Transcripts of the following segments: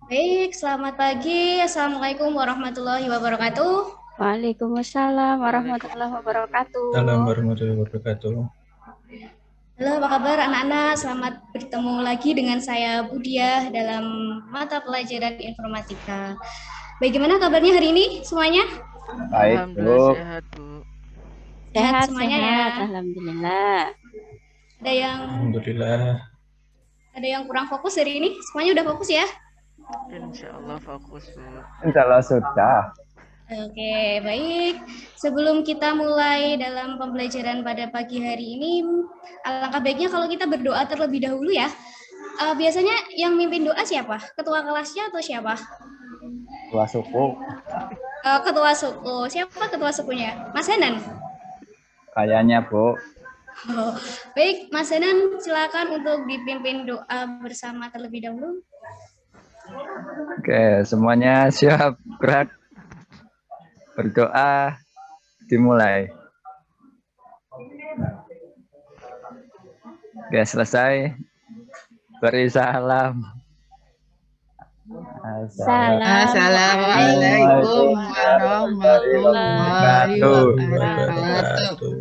Baik, selamat pagi. Assalamualaikum warahmatullahi wabarakatuh. Waalaikumsalam warahmatullahi Salam wabarakatuh. warahmatullahi wabarakatuh. Halo, apa kabar anak-anak? Selamat bertemu lagi dengan saya Budiah dalam mata pelajaran informatika. Bagaimana kabarnya hari ini semuanya? Baik, Alhamdulillah Bu. sehat, Bu. Sehat semuanya ya. Sehat, alhamdulillah. Ada yang Alhamdulillah. kurang fokus hari ini? Semuanya udah fokus ya? Insya Allah fokus, Bu. Insya Allah sudah. Oke, baik. Sebelum kita mulai dalam pembelajaran pada pagi hari ini, alangkah baiknya kalau kita berdoa terlebih dahulu ya. Biasanya yang mimpin doa siapa? Ketua kelasnya atau siapa? Tua suku. Ketua suku. Siapa ketua sukunya? Mas Hanan? Kayaknya, Bu. Oh, baik, Mas Hanan silakan untuk dipimpin doa bersama terlebih dahulu. Oke, semuanya siap gerak. Berdoa dimulai. Oke, selesai. Beri salam. Assalamualaikum warahmatullahi Wabarakatuh.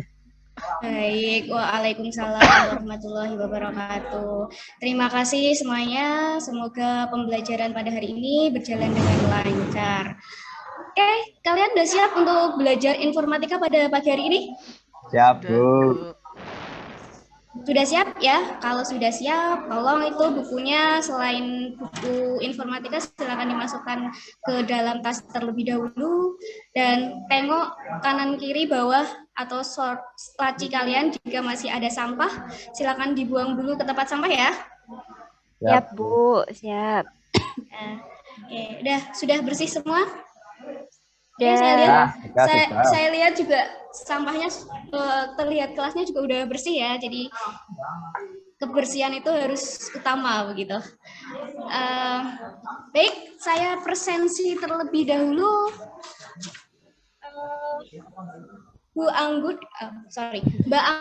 Baik, waalaikumsalam warahmatullahi wabarakatuh. Terima kasih semuanya. Semoga pembelajaran pada hari ini berjalan dengan lancar. Oke, kalian udah siap untuk belajar informatika pada pagi hari ini? Siap, Sudah, Bu. Sudah siap ya? Kalau sudah siap, tolong itu bukunya selain buku informatika silakan dimasukkan ke dalam tas terlebih dahulu dan tengok kanan kiri bawah atau laci kalian jika masih ada sampah silakan dibuang dulu ke tempat sampah ya. Siap, Bu. Siap. Oke, sudah bersih semua? Oke, Sudah. saya lihat juga sampahnya terlihat kelasnya juga udah bersih ya. Jadi kebersihan itu harus utama begitu. Baik, saya presensi terlebih dahulu. Mbak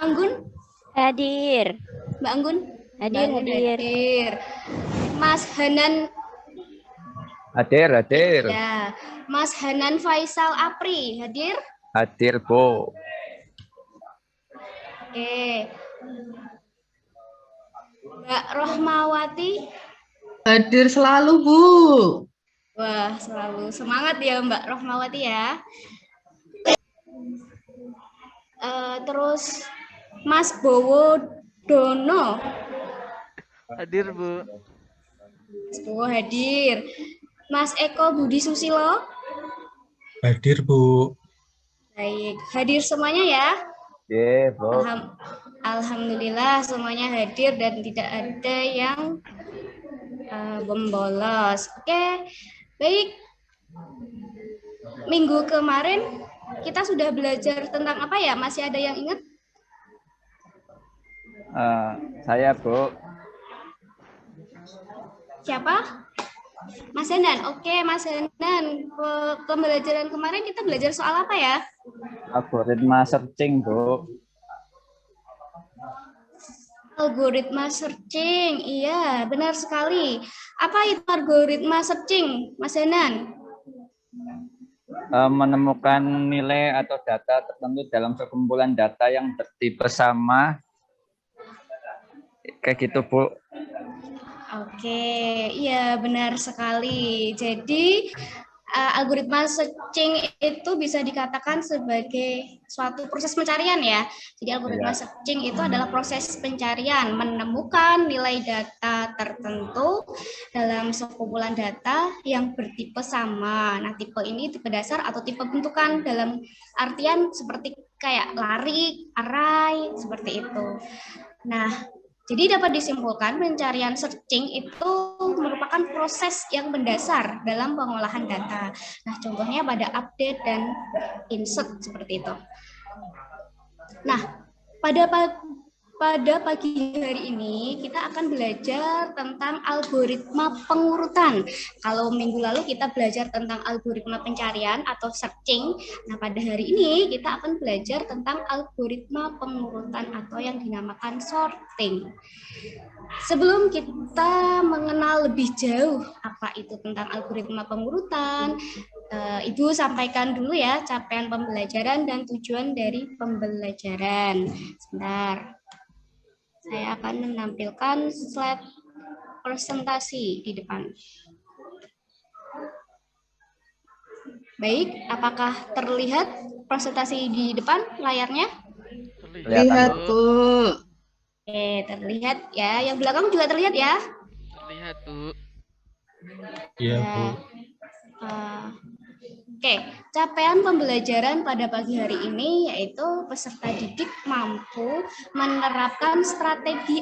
Anggun. Hadir. Mbak Anggun. Hadir. Mas Hanan. Hadir. Ya, Mas Hanan Faisal Apri hadir. Hadir, Bu. Oke. Mbak Rohmawati. Hadir selalu, Bu. Wah, selalu semangat ya Mbak Rohmawati ya. Terus Mas Bowo Dono. hadir, Bu. Mas Bowo hadir. Mas Eko Budi Susilo. Hadir, Bu. Baik, hadir semuanya ya. Iya, Bu. Alhamdulillah semuanya hadir dan tidak ada yang bolos. Oke, baik. Minggu kemarin kita sudah belajar tentang apa ya? Masih ada yang ingat? Saya, Bu. Siapa? Mas Hanan. Oke, Mas Hanan. Pembelajaran kemarin kita belajar soal apa ya? Algoritma searching, Bu. Algoritma searching. Iya, benar sekali. Apa itu algoritma searching, Mas Hanan? Menemukan nilai atau data tertentu dalam sekumpulan data yang bertipe sama. Kayak gitu, Bu. Oke, iya benar sekali. Jadi algoritma searching itu bisa dikatakan sebagai suatu proses pencarian ya. Jadi algoritma searching itu adalah proses pencarian, menemukan nilai data tertentu dalam sekumpulan data yang bertipe sama. Nah, tipe ini tipe dasar atau tipe bentukan dalam artian seperti kayak lari, array, seperti itu. Nah, jadi dapat disimpulkan pencarian searching itu merupakan proses yang mendasar dalam pengolahan data. Nah, contohnya pada update dan insert seperti itu. Nah, pada pada pagi hari ini kita akan belajar tentang algoritma pengurutan. Kalau minggu lalu kita belajar tentang algoritma pencarian atau searching, nah pada hari ini kita akan belajar tentang algoritma pengurutan atau yang dinamakan sorting. Sebelum kita mengenal lebih jauh apa itu tentang algoritma pengurutan, Ibu sampaikan dulu ya capaian pembelajaran dan tujuan dari pembelajaran. Sebentar. Saya akan menampilkan slide presentasi di depan. Baik, apakah terlihat presentasi di depan layarnya? Lihat, Bu. Oke, terlihat ya. Yang belakang juga terlihat ya? Terlihat, Bu. Iya, Ya. Bu. Oke, capaian pembelajaran pada pagi hari ini yaitu peserta didik mampu menerapkan strategi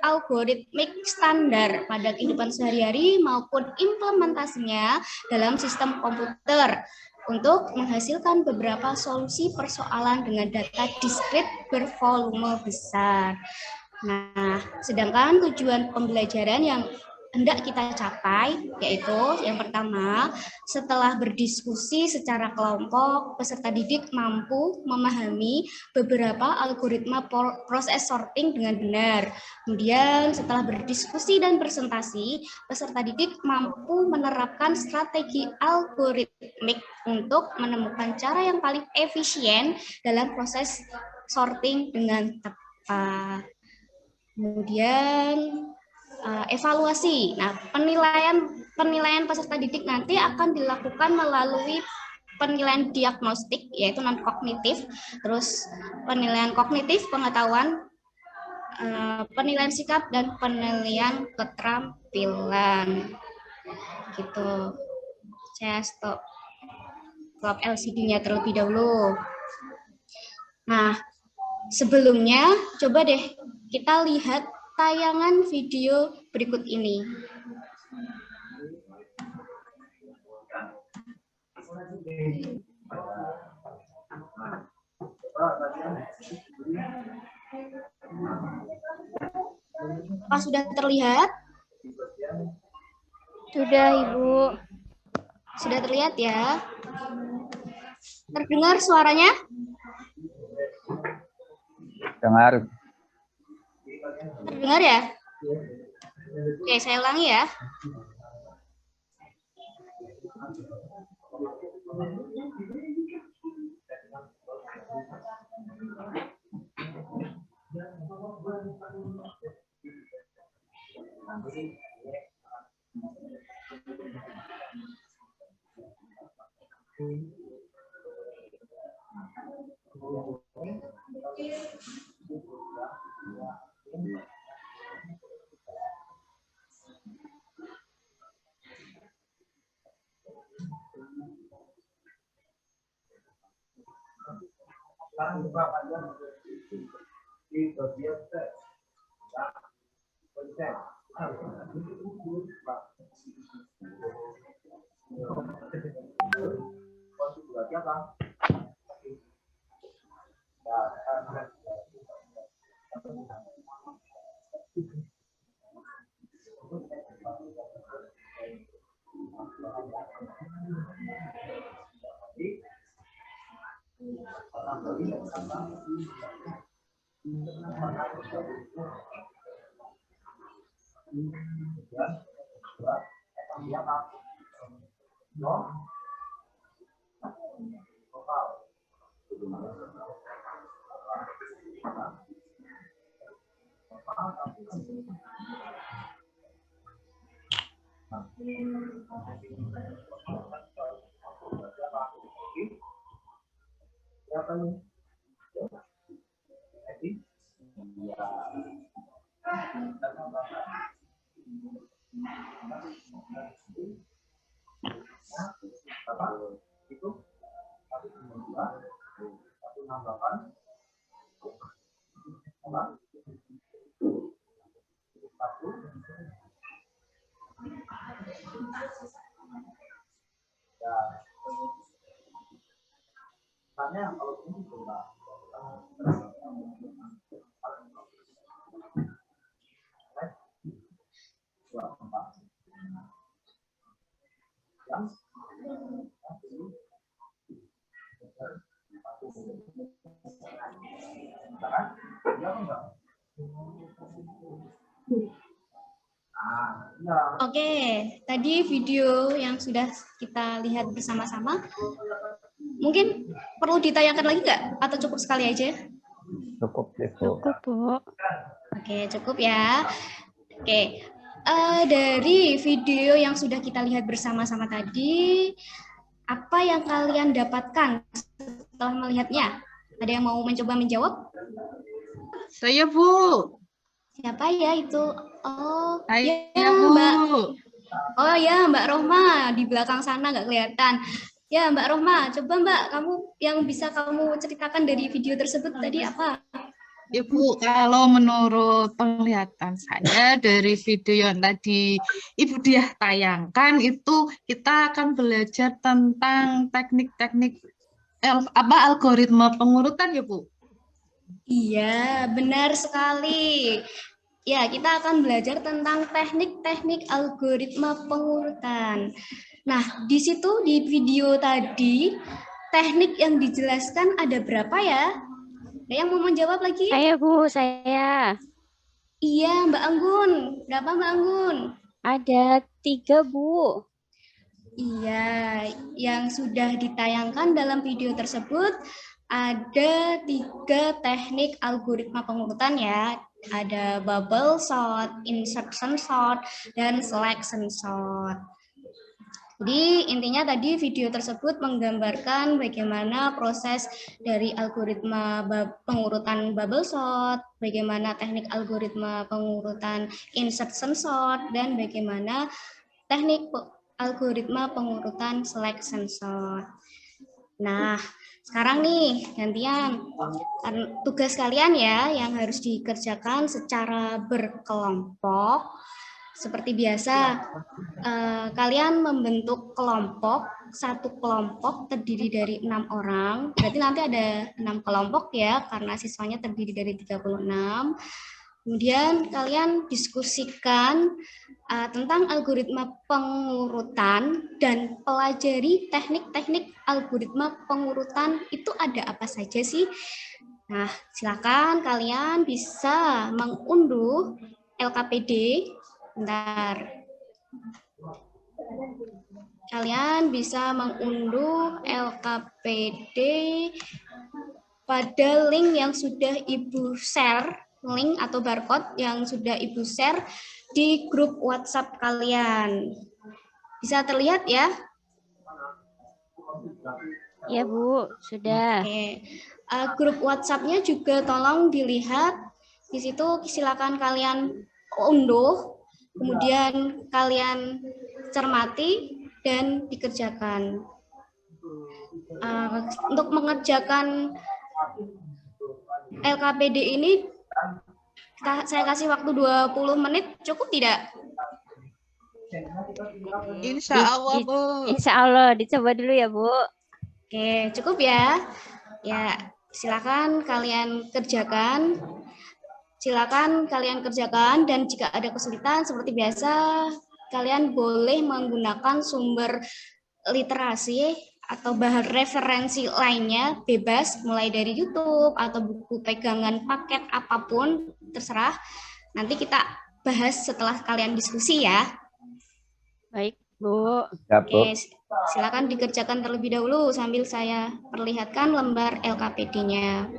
algoritmik standar pada kehidupan sehari-hari maupun implementasinya dalam sistem komputer untuk menghasilkan beberapa solusi persoalan dengan data diskrit bervolume besar. Nah, sedangkan tujuan pembelajaran yang hendak kita capai yaitu yang pertama, setelah berdiskusi secara kelompok, peserta didik mampu memahami beberapa algoritma proses sorting dengan benar. Kemudian setelah berdiskusi dan presentasi, peserta didik mampu menerapkan strategi algoritmik untuk menemukan cara yang paling efisien dalam proses sorting dengan tepat. Kemudian evaluasi. Nah, penilaian peserta didik nanti akan dilakukan melalui penilaian diagnostik yaitu non kognitif, terus penilaian kognitif pengetahuan, penilaian sikap dan penilaian keterampilan. Gitu. Saya stop LCD-nya terlebih dahulu. Nah, sebelumnya coba deh kita lihat tayangan video berikut ini. Apa sudah terlihat? Sudah, Ibu. Sudah terlihat ya? Terdengar suaranya? Dengar. Terdengar ya? Oke, saya ulangi ya. Oke, tadi video yang sudah kita lihat bersama-sama, mungkin perlu ditayangkan lagi nggak? Atau cukup sekali aja? Cukup, Bu. Cukup, Bu. Oke, cukup ya. Oke, dari video yang sudah kita lihat bersama-sama tadi, apa yang kalian dapatkan setelah melihatnya? Ada yang mau mencoba menjawab? Saya, Bu. Siapa ya itu? Oh, Saya, ya, Bu. Mbak. Oh ya, Mbak Rohma di belakang sana nggak kelihatan. Ya, Mbak Rohma, coba Mbak, kamu yang bisa kamu ceritakan dari video tersebut tadi apa? Ya, Bu, kalau menurut penglihatan saya dari video yang tadi Ibu Diah tayangkan, itu kita akan belajar tentang teknik-teknik algoritma pengurutan ya, Bu? Iya, benar sekali. Ya, kita akan belajar tentang teknik-teknik algoritma pengurutan. Nah, di situ di video tadi, teknik yang dijelaskan ada berapa ya? Ada yang mau menjawab lagi? Saya, Bu, saya. Iya, Mbak Anggun. Berapa Mbak Anggun? Ada 3, Bu. Iya, yang sudah ditayangkan dalam video tersebut ada 3 teknik algoritma pengurutan ya. Ada bubble sort, insertion sort, dan selection sort. Jadi intinya tadi video tersebut menggambarkan bagaimana proses dari algoritma pengurutan bubble sort, bagaimana teknik algoritma pengurutan insertion sort, dan bagaimana teknik algoritma pengurutan selection sort. Nah, sekarang nih gantian tugas kalian ya yang harus dikerjakan secara berkelompok. Seperti biasa, kalian membentuk kelompok, satu kelompok terdiri dari 6 orang. Berarti nanti ada 6 kelompok ya, karena siswanya terdiri dari 36. Kemudian kalian diskusikan tentang algoritma pengurutan dan pelajari teknik-teknik algoritma pengurutan itu ada apa saja sih? Nah, silakan kalian bisa mengunduh LKPD. Bentar. Kalian bisa mengunduh LKPD pada link yang sudah Ibu share, link atau barcode yang sudah Ibu share di grup WhatsApp kalian. Bisa terlihat ya? Ya, Bu, sudah. Oke. Grup WhatsApp-nya juga tolong dilihat. Di situ silakan kalian unduh, kemudian kalian cermati dan dikerjakan. Untuk mengerjakan LKPD ini saya kasih waktu 20 menit, cukup tidak? Insya Allah, Bu. Insya Allah, dicoba dulu ya, Bu. Oke, cukup ya. Ya, silakan kalian kerjakan. Silakan kalian kerjakan, dan jika ada kesulitan seperti biasa, kalian boleh menggunakan sumber literasi atau bahan referensi lainnya bebas, mulai dari YouTube atau buku pegangan paket apapun, terserah. Nanti kita bahas setelah kalian diskusi ya. Baik, Bu. Ya, Bu. Oke, silakan dikerjakan terlebih dahulu sambil saya perlihatkan lembar LKPD-nya.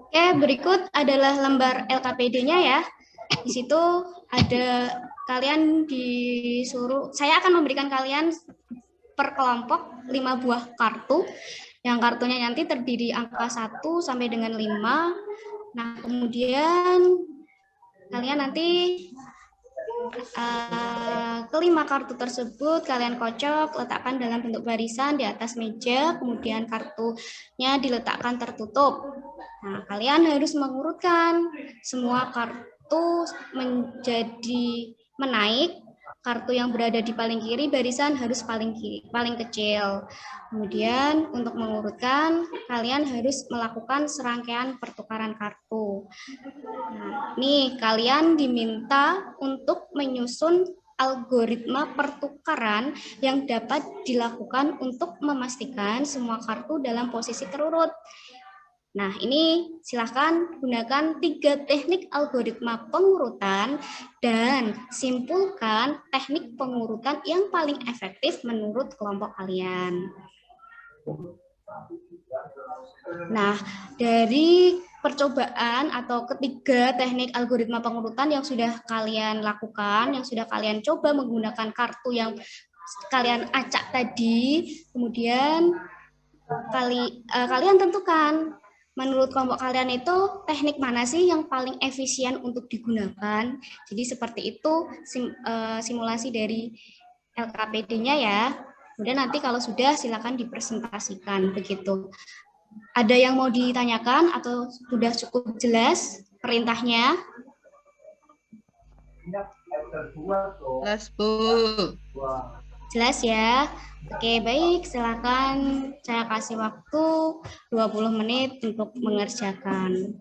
Oke, berikut adalah lembar LKPD-nya ya. Di situ ada kalian disuruh, saya akan memberikan kalian per kelompok 5 buah kartu. Yang kartunya nanti terdiri angka 1 sampai dengan 5. Nah, kemudian kalian nanti kelima kartu tersebut kalian kocok, letakkan dalam bentuk barisan di atas meja, kemudian kartunya diletakkan tertutup. Nah, kalian harus mengurutkan semua kartu menjadi menaik kartu yang berada di paling kiri barisan harus paling kecil. Kemudian untuk mengurutkan, kalian harus melakukan serangkaian pertukaran kartu. Nah, nih kalian diminta untuk menyusun algoritma pertukaran yang dapat dilakukan untuk memastikan semua kartu dalam posisi terurut. Nah, ini silakan gunakan 3 teknik algoritma pengurutan dan simpulkan teknik pengurutan yang paling efektif menurut kelompok kalian. Nah, dari percobaan atau ketiga teknik algoritma pengurutan yang sudah kalian lakukan, yang sudah kalian coba menggunakan kartu yang kalian acak tadi, kemudian kalian tentukan menurut kelompok kalian itu teknik mana sih yang paling efisien untuk digunakan. Jadi seperti itu simulasi dari LKPD-nya ya. Kemudian nanti kalau sudah silakan dipresentasikan begitu. Ada yang mau ditanyakan atau sudah cukup jelas perintahnya? Jelas, Bu. Jelas ya? Oke, baik. Silakan saya kasih waktu 20 menit untuk mengerjakan.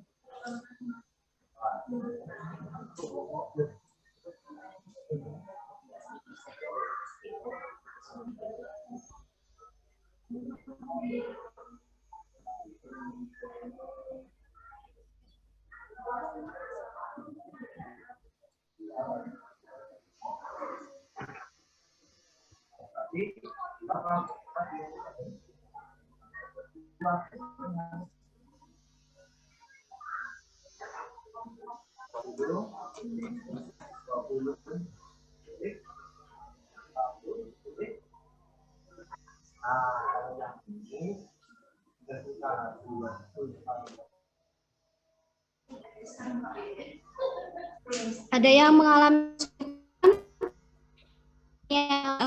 Ada yang mengalami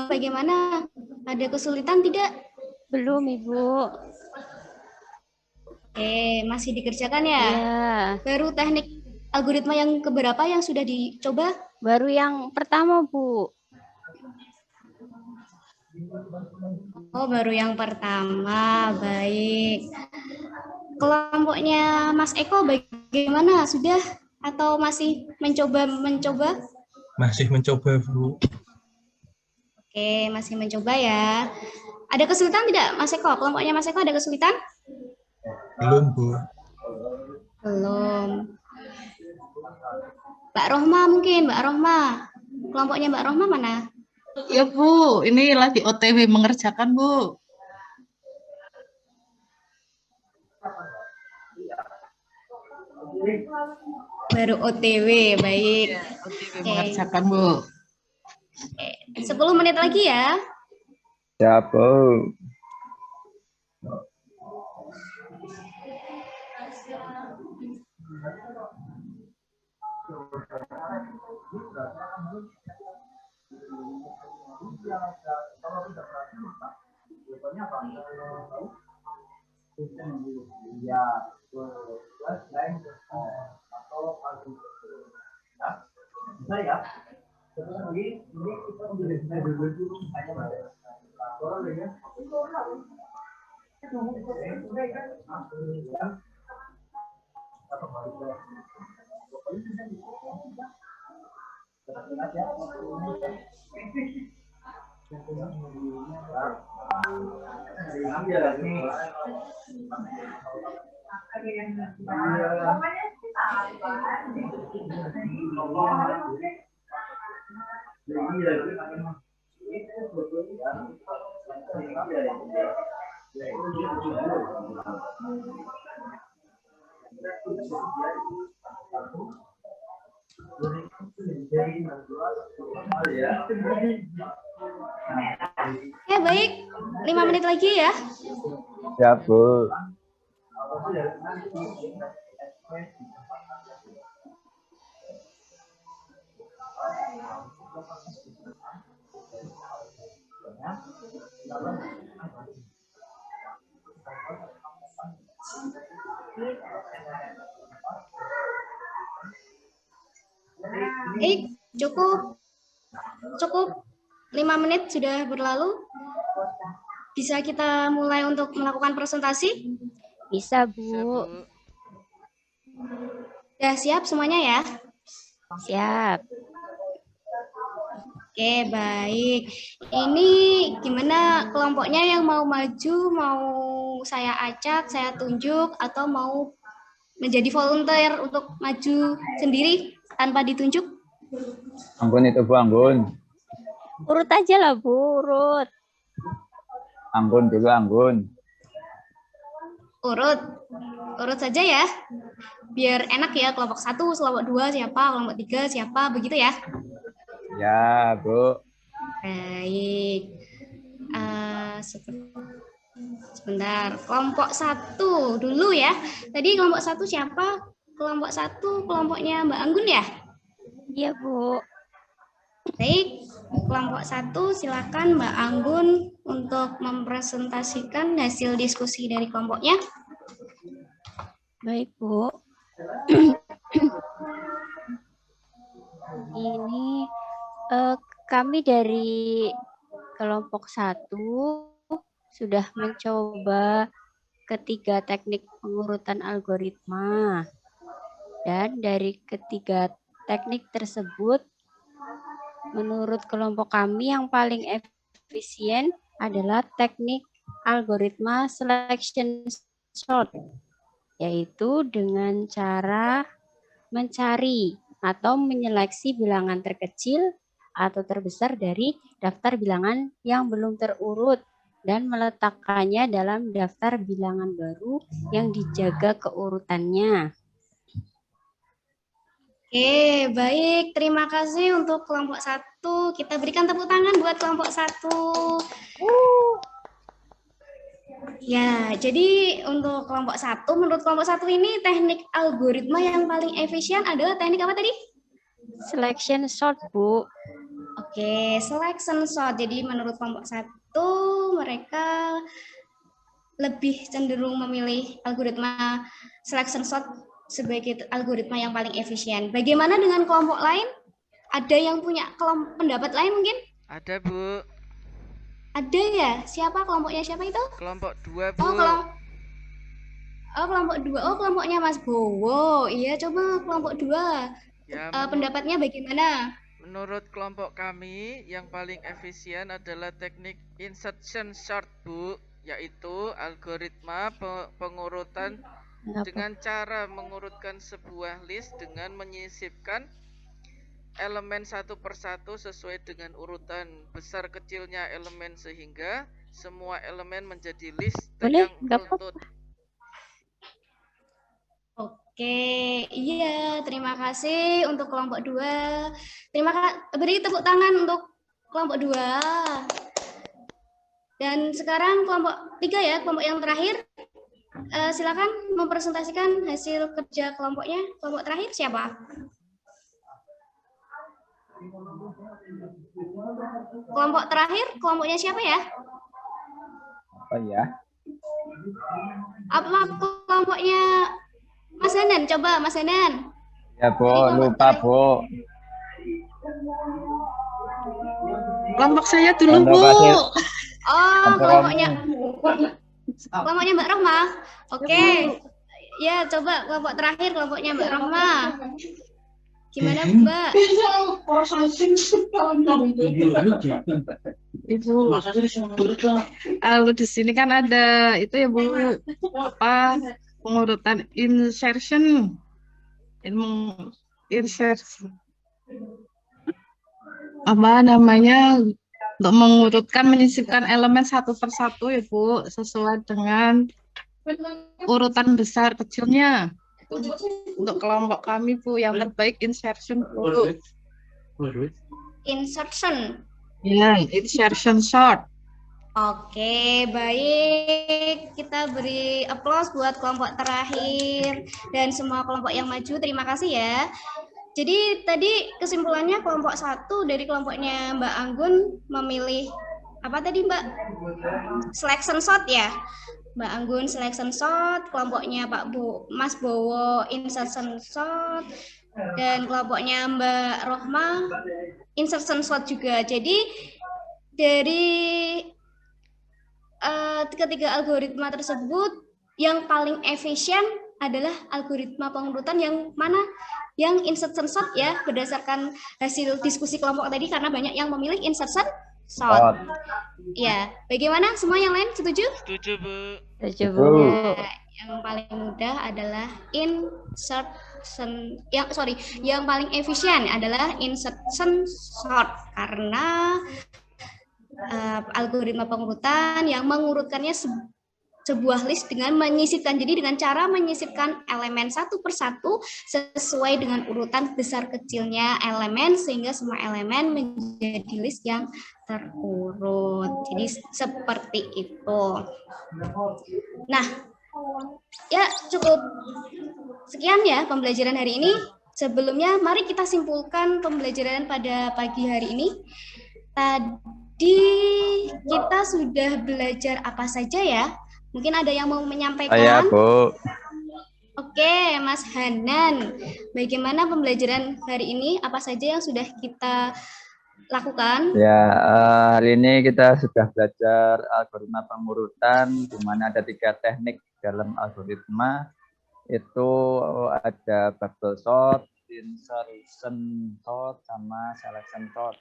bagaimana? Ada kesulitan tidak? Belum, Ibu. Oke, masih dikerjakan ya? Ya, Baru teknik algoritma yang keberapa yang sudah dicoba? baru yang pertama, Bu. Oh, baru yang pertama. Baik. Kelompoknya Mas Eko bagaimana? Sudah atau masih mencoba? Masih mencoba, Bu. Oke, masih mencoba ya. Ada kesulitan tidak, Mas Eko? Kelompoknya Mas Eko ada kesulitan? Belum, Bu. Belum. Mbak Rohma mungkin, Mbak Rohma. Kelompoknya Mbak Rohma mana? Ya, Bu. Ini lagi OTW mengerjakan, Bu. Baru OTW, baik. OTW Oke. mengerjakan, Bu. Oke. 10 menit lagi ya. Siap, Bu. Ya, baik. 5 menit lagi ya. Siap, Bu. Cukup. Cukup 5 menit sudah berlalu. Bisa kita mulai untuk melakukan presentasi? Bisa, Bisa, Bu. Bu. Sudah siap semuanya ya? Siap. Oke, baik. Ini gimana kelompoknya yang mau maju, mau saya acak, saya tunjuk, atau mau menjadi volunteer untuk maju sendiri tanpa ditunjuk? Anggun itu Bu, Anggun. Urut aja lah, Bu. Urut. Anggun dulu, Anggun. Urut saja ya. Biar enak ya, kelompok 1, kelompok 2 siapa, kelompok 3 siapa, begitu ya? Ya, Bu. Baik. Sebentar, kelompok 1 dulu ya. Tadi kelompok 1 siapa? Kelompok 1 kelompoknya Mbak Anggun ya? Iya, Bu. Baik, kelompok 1 silakan Mbak Anggun untuk mempresentasikan hasil diskusi dari kelompoknya. Baik, Bu. Ini kami dari kelompok 1 sudah mencoba ketiga teknik pengurutan algoritma. Dan dari ketiga teknik tersebut, menurut kelompok kami yang paling efisien adalah teknik algoritma selection sort, yaitu dengan cara mencari atau menyeleksi bilangan terkecil atau terbesar dari daftar bilangan yang belum terurut dan meletakkannya dalam daftar bilangan baru yang dijaga keurutannya. Oke, baik. Terima kasih untuk kelompok 1. Kita berikan tepuk tangan buat kelompok 1. Ya, jadi untuk kelompok 1, menurut kelompok 1 ini teknik algoritma yang paling efisien adalah teknik apa tadi? Selection sort, Bu. Oke, selection sort. Jadi menurut kelompok 1, mereka lebih cenderung memilih algoritma selection sort sebagai algoritma yang paling efisien. Bagaimana dengan kelompok lain? Ada yang punya pendapat lain mungkin? Ada, Bu. Ada ya? Siapa kelompoknya? Siapa itu? Kelompok 2, Bu. Kelompok 2. Oh, kelompoknya Mas Bowo. Iya, coba kelompok 2. Ya, Pendapatnya bagaimana? menurut kelompok kami yang paling efisien adalah teknik insertion sort, Bu, yaitu algoritma pengurutan dengan cara mengurutkan sebuah list dengan menyisipkan elemen satu persatu sesuai dengan urutan besar kecilnya elemen sehingga semua elemen menjadi list yang beruntut. Oke, iya, terima kasih untuk kelompok 2. Beri tepuk tangan untuk kelompok 2. Dan sekarang kelompok 3 ya, kelompok yang terakhir. Silakan mempresentasikan hasil kerja kelompoknya. Kelompok terakhir siapa? Kelompok terakhir, kelompoknya siapa ya? Apa ya? Apa kelompoknya Mas Hanan? Coba Mas Hanan. Ya, Bu, lupa, Bu. Kelompok saya dulu, Bu. Oh, kelompoknya Mbak Rohma. Oke. Ya, coba kelompok terakhir, kelompoknya Mbak Rohma. Gimana, Mbak? Ibu, kalau di sini kan ada itu ya, Bu, apa pengurutan insertion, apa namanya, untuk mengurutkan menyisipkan elemen satu persatu ya, Bu, sesuai dengan urutan besar kecilnya. Untuk kelompok kami, Bu, yang terbaik insertion, Bu. Insertion. Ya, insertion sort. Oke, baik. Kita beri aplaus buat kelompok terakhir dan semua kelompok yang maju. Terima kasih ya. Jadi tadi kesimpulannya kelompok 1 dari kelompoknya Mbak Anggun memilih apa tadi, Mbak? Selection sort ya. Mbak Anggun selection sort, kelompoknya Mas Bowo insertion sort, dan kelompoknya Mbak Rohma insertion sort juga. Jadi dari ketiga algoritma tersebut yang paling efisien adalah algoritma pengurutan yang mana yang insertion sort ya, berdasarkan hasil diskusi kelompok tadi, karena banyak yang memilih insertion sort. Ya, bagaimana semua yang lain setuju? Setuju, Bu. Setuju, Bu. Yang paling mudah adalah yang paling efisien adalah insertion sort, karena algoritma pengurutan yang mengurutkannya sebuah list dengan menyisipkan. Jadi dengan cara menyisipkan elemen satu persatu sesuai dengan urutan besar kecilnya elemen, sehingga semua elemen menjadi list yang terurut. Jadi seperti itu. Nah, ya cukup sekian ya pembelajaran hari ini. Sebelumnya mari kita simpulkan pembelajaran pada pagi hari ini. Tadi kita sudah belajar apa saja ya? Mungkin ada yang mau menyampaikan? Saya, Bu. Oke, Mas Hanan. Bagaimana pembelajaran hari ini? Apa saja yang sudah kita lakukan? Ya, hari ini kita sudah belajar algoritma pengurutan, di mana ada 3 teknik dalam algoritma. Itu ada bubble sort, insertion sort, sama selection sort.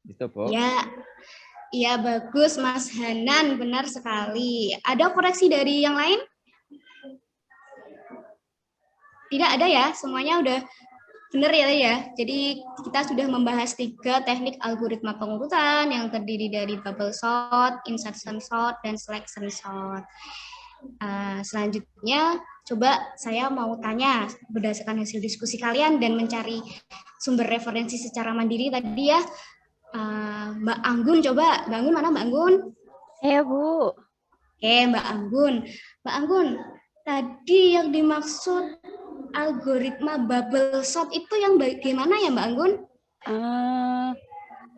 Itu, Bu. Ya, iya bagus Mas Hanan, benar sekali. Ada koreksi dari yang lain? Tidak ada ya, semuanya udah benar ya. Jadi kita sudah membahas 3 teknik algoritma pengurutan yang terdiri dari bubble sort, insertion sort, dan selection sort. Selanjutnya, coba saya mau tanya berdasarkan hasil diskusi kalian dan mencari sumber referensi secara mandiri tadi ya. Mbak Anggun, coba. Mbak Anggun mana Mbak Anggun? Saya, Bu. Oke, Mbak Anggun. Mbak Anggun, tadi yang dimaksud algoritma bubble sort itu yang bagaimana ya Mbak Anggun?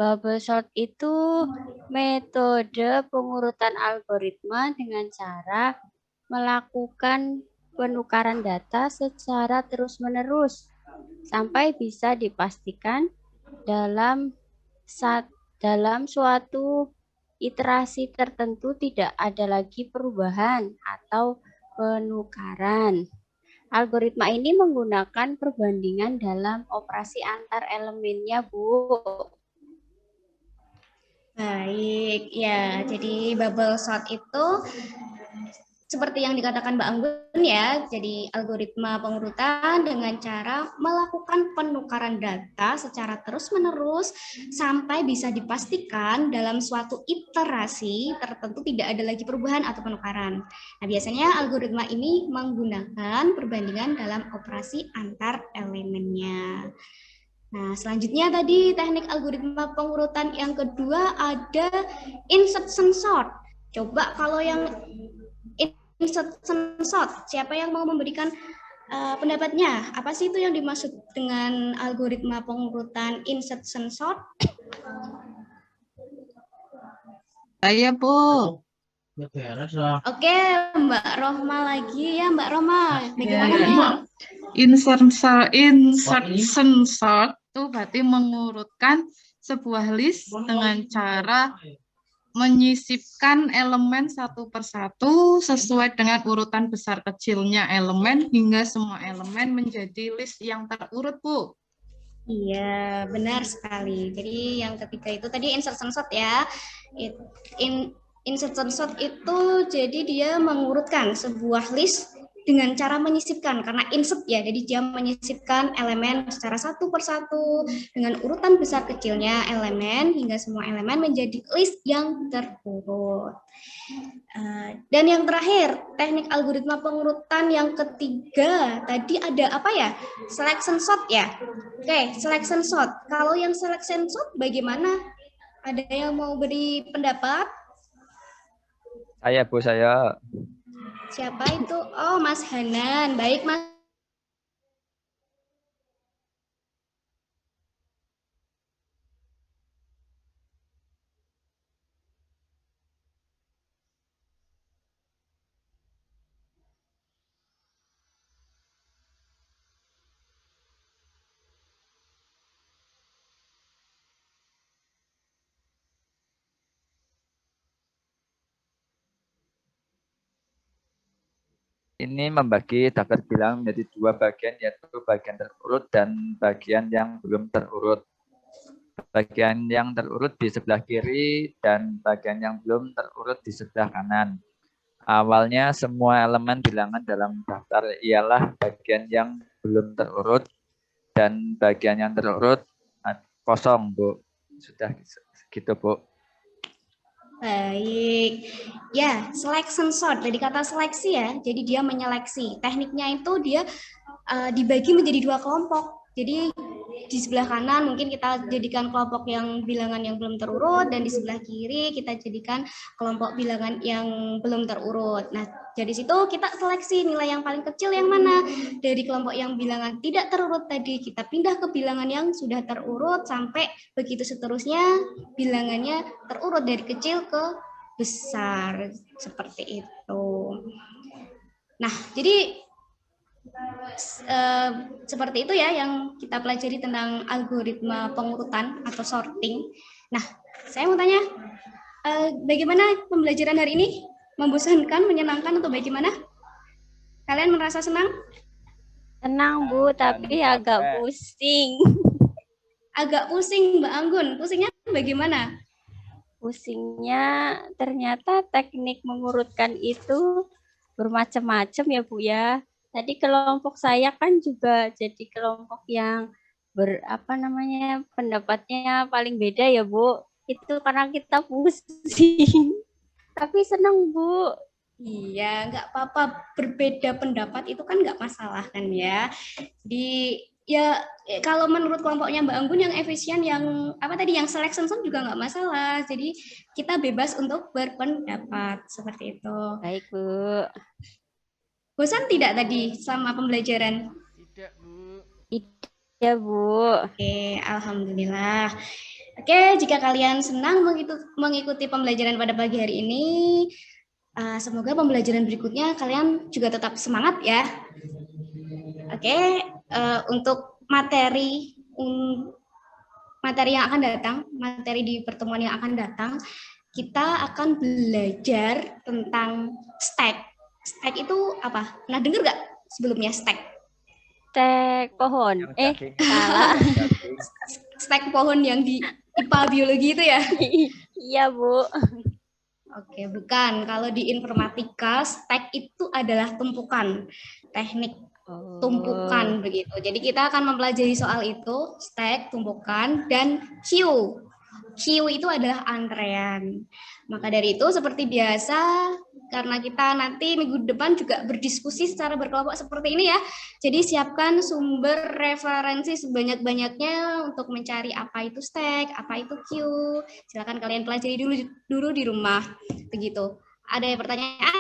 Bubble sort itu metode pengurutan algoritma dengan cara melakukan penukaran data secara terus-menerus sampai bisa dipastikan dalam suatu iterasi tertentu tidak ada lagi perubahan atau penukaran. Algoritma ini menggunakan perbandingan dalam operasi antar elemennya, Bu. Baik, ya. Jadi bubble sort itu seperti yang dikatakan Mbak Anggun ya, jadi algoritma pengurutan dengan cara melakukan penukaran data secara terus-menerus sampai bisa dipastikan dalam suatu iterasi tertentu tidak ada lagi perubahan atau penukaran. Nah, biasanya algoritma ini menggunakan perbandingan dalam operasi antar elemennya. Nah, selanjutnya tadi teknik algoritma pengurutan yang kedua ada insertion sort. Coba kalau yang insertion sort, siapa yang mau memberikan pendapatnya? Apa sih itu yang dimaksud dengan algoritma pengurutan insertion sort? Saya, Bu. Oke, Mbak Rohma lagi ya, Mbak Rohma. Bagaimana? Insertion sort itu berarti mengurutkan sebuah list dengan cara menyisipkan elemen satu persatu sesuai dengan urutan besar kecilnya elemen hingga semua elemen menjadi list yang terurut, Bu. Iya, benar sekali. Jadi yang ketiga itu tadi insertion sort ya. Insertion sort itu jadi dia mengurutkan sebuah list dengan cara menyisipkan, karena insert ya, jadi dia menyisipkan elemen secara satu persatu dengan urutan besar kecilnya elemen hingga semua elemen menjadi list yang terurut. Dan yang terakhir, teknik algoritma pengurutan yang ketiga tadi ada apa ya? Selection sort ya. Oke, selection sort. Kalau yang selection sort bagaimana? Ada yang mau beri pendapat? Saya, Bu, saya. Siapa itu? Oh, Mas Hanan. Baik, Mas. ini membagi daftar bilangan menjadi dua bagian, yaitu bagian terurut dan bagian yang belum terurut. Bagian yang terurut di sebelah kiri dan bagian yang belum terurut di sebelah kanan. Awalnya semua elemen bilangan dalam daftar ialah bagian yang belum terurut dan bagian yang terurut kosong, Bu. Sudah gitu, Bu. Baik. Ya, selection sort. Dari kata seleksi ya. Jadi dia menyeleksi. Tekniknya itu dia dibagi menjadi dua kelompok. Jadi di sebelah kanan mungkin kita jadikan kelompok yang bilangan yang belum terurut, dan di sebelah kiri kita jadikan kelompok bilangan yang belum terurut. Nah, dari situ kita seleksi nilai yang paling kecil yang mana. Dari kelompok yang bilangan tidak terurut tadi, kita pindah ke bilangan yang sudah terurut, sampai begitu seterusnya bilangannya terurut dari kecil ke besar. Seperti itu. Nah, jadi seperti itu ya yang kita pelajari tentang algoritma pengurutan atau sorting. Nah, saya mau tanya, bagaimana pembelajaran hari ini? Membosankan, menyenangkan, atau bagaimana? Kalian merasa senang? Tenang, Bu, tapi agak pusing. Agak pusing, Mbak Anggun. Pusingnya bagaimana? Pusingnya ternyata teknik mengurutkan itu bermacam-macam ya, Bu ya. Tadi kelompok saya kan juga jadi kelompok yang pendapatnya paling beda ya, Bu. Itu karena kita pusing. Tapi senang, Bu. Iya, nggak apa-apa. Berbeda pendapat itu kan nggak masalah kan ya. Ya, kalau menurut kelompoknya Mbak Anggun yang efisien, yang yang selection sort juga nggak masalah. Jadi kita bebas untuk berpendapat seperti itu. Baik, Bu. Bosan tidak tadi sama pembelajaran? Tidak, Bu. Iya, Bu. Oke, alhamdulillah. Oke, jika kalian senang mengikuti pembelajaran pada pagi hari ini, semoga pembelajaran berikutnya kalian juga tetap semangat ya. Oke, untuk materi yang akan datang, materi di pertemuan yang akan datang, kita akan belajar tentang stack. Stack itu apa? Pernah dengar nggak sebelumnya stack? Stack pohon. Salah. Stack pohon yang di IPA biologi itu ya? Iya, Bu. Oke, bukan. Kalau di informatika, stack itu adalah tumpukan. Teknik tumpukan begitu. Jadi kita akan mempelajari soal itu, stack, tumpukan, dan queue. Queue itu adalah antrean. Maka dari itu seperti biasa, karena kita nanti minggu depan juga berdiskusi secara berkelompok seperti ini ya. Jadi siapkan sumber referensi sebanyak-banyaknya untuk mencari apa itu stack, apa itu queue. Silakan kalian pelajari dulu di rumah. Begitu. Ada pertanyaan?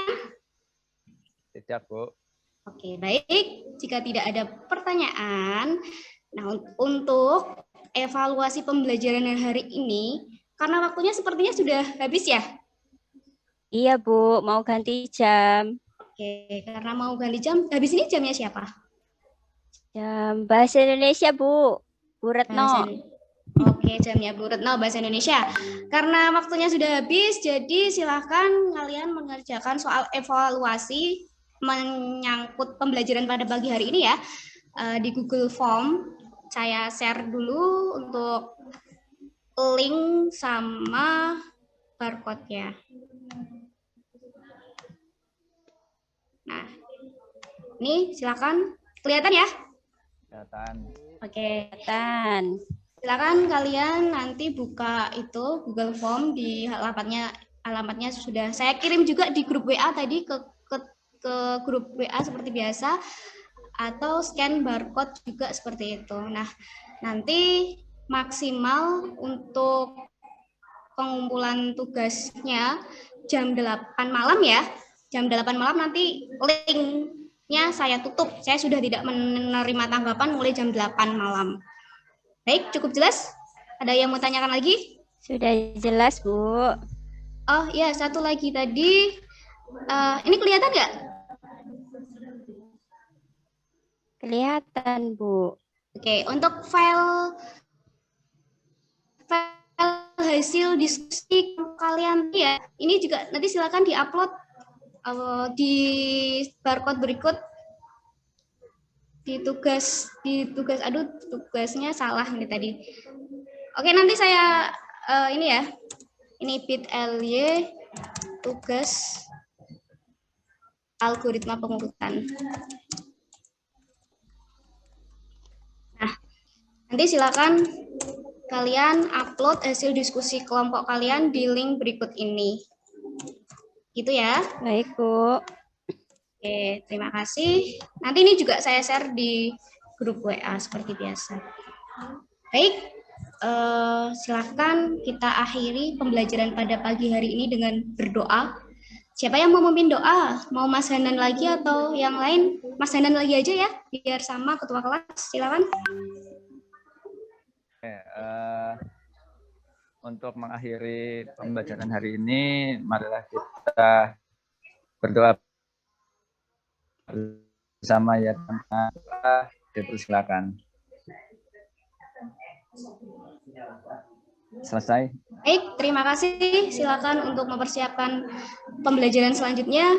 Tidak, Bu. Oke, baik. Jika tidak ada pertanyaan, nah untuk evaluasi pembelajaran hari ini, karena waktunya sepertinya sudah habis ya? Iya, Bu. Mau ganti jam. Oke, karena mau ganti jam, habis ini jamnya siapa? Jam Bahasa Indonesia, Bu. Bu Retno. Oke, jamnya Bu Retno Bahasa Indonesia. Karena waktunya sudah habis, jadi silakan kalian mengerjakan soal evaluasi menyangkut pembelajaran pada pagi hari ini ya. Di Google Form, saya share dulu untuk link sama barcode-nya. Nah, ini silakan. Kelihatan ya? Kelihatan. Oke. Kelihatan. Silakan kalian nanti buka itu Google Form, di alamatnya sudah saya kirim juga di grup WA tadi, ke grup WA seperti biasa, atau scan barcode juga seperti itu. Nah, nanti maksimal untuk pengumpulan tugasnya jam 8 malam ya. Jam 8 malam nanti linknya saya tutup. Saya sudah tidak menerima tanggapan mulai jam 8 malam. Baik, cukup jelas? Ada yang mau tanyakan lagi? Sudah jelas, Bu. Oh ya, satu lagi tadi. Ini kelihatan nggak? Kelihatan, Bu. Oke, untuk file hasil diskusi kalian ya, ini juga nanti silakan diupload di barcode berikut di tugas aduh tugasnya salah ini tadi. Oke, nanti saya ini ya. Ini bit.ly tugas algoritma pengurutan. Nah, nanti silakan kalian upload hasil diskusi kelompok kalian di link berikut ini. Gitu ya. Baik, Bu. Oke, terima kasih. Nanti ini juga saya share di grup WA seperti biasa. Baik, silakan kita akhiri pembelajaran pada pagi hari ini dengan berdoa. Siapa yang mau memimpin doa? Mau Mas Hanan lagi atau yang lain? Mas Hanan lagi aja ya, biar sama ketua kelas. Silakan. Untuk mengakhiri pembelajaran hari ini, marilah kita berdoa bersama ya teman-teman. Dipersilakan. Selesai. Baik, terima kasih. Silakan untuk mempersiapkan pembelajaran selanjutnya.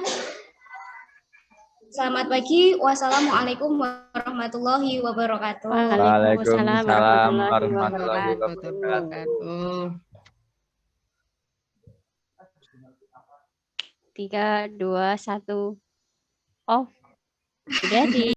Selamat pagi. Wassalamualaikum warahmatullahi wabarakatuh. Waalaikumsalam warahmatullahi warahmatullahi wabarakatuh. 3, 2, 1. Off. Sudah di